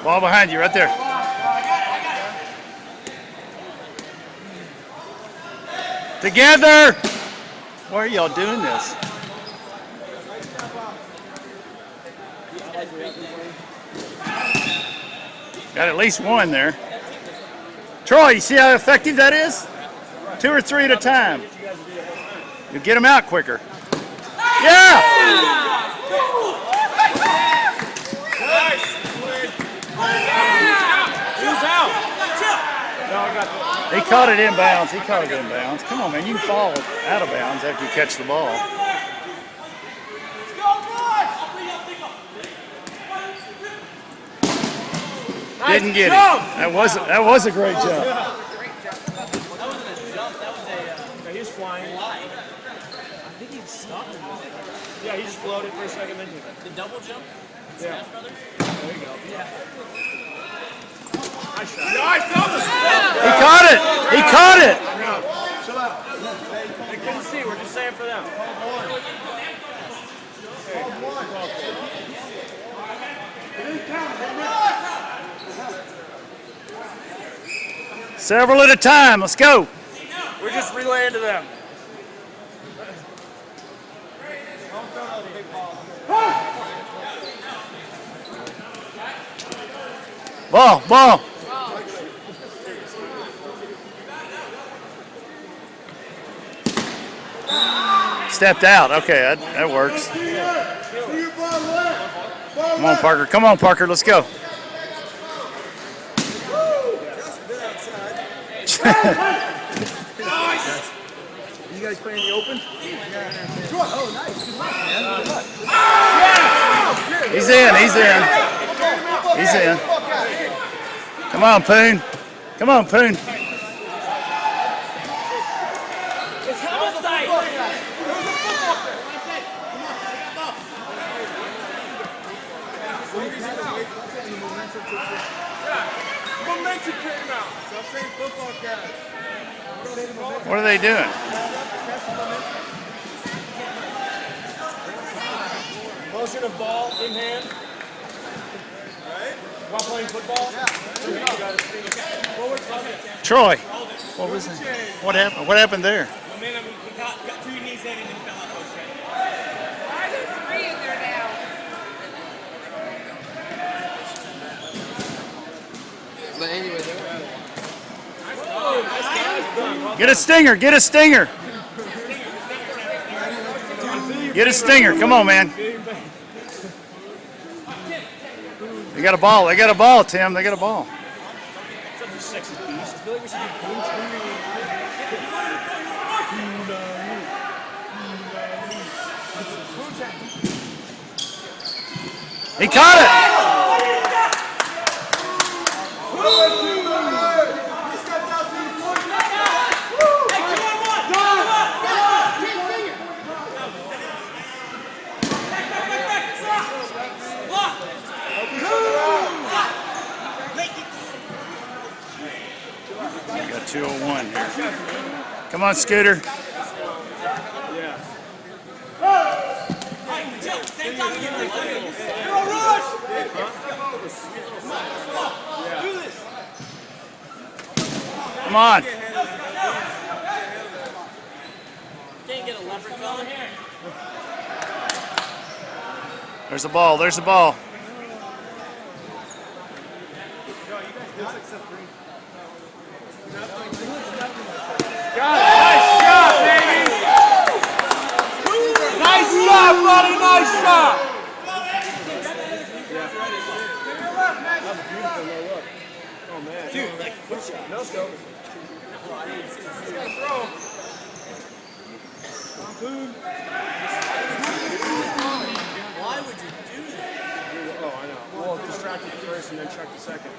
Ball behind you, right there. Together! Why are y'all doing this? Got at least one there. Troy, you see how effective that is? 2 or 3 at a time. You get them out quicker. Yeah! He caught it inbounds. He caught it inbounds. Come on, man. You can fall out of bounds after you catch the ball. Didn't get it. That was a great jump. That wasn't a jump. That was a. He was flying. I think he stopped. Yeah, he just floated for a second. Then the double jump. Yeah. Smash Brothers. There you go. Yeah. Nice shot. Nice. He caught it. He caught it. Chill out. They couldn't see. We're just saying for them. Several at a time. Let's go. We're just relaying to them. Ball. Stepped out. Okay, that works. Come on, Parker. Come on, Parker. Let's go. You guys playing the open? Oh, nice. He's in. He's in. Come on, Poon. Come on, Poon. It's homicide. Momentum came out. Stop saying football cats. What are they doing? Motion of ball in hand. Right? While playing football? Yeah. Troy. What was that? What happened? What happened there? Momentum. He got 2 knees in and then fell off those straight. Why are there 3 in there now? But anyway, they were Get a stinger. Get a stinger. Get a stinger. Come on, man. They got a ball. They got a ball, Tim. They got a ball. Such a sexy piece. I feel like we should do coach. He caught it. We got 2:01 here. Come on, Scooter. Come on. Can't get a leopard fella here. There's the ball. There's the ball. Nice shot, baby! Nice shot, buddy! Nice shot! Oh, man. Dude, like foot shot. No scope. Why would you do that? Oh, I know. Well, distract the first and then check the second.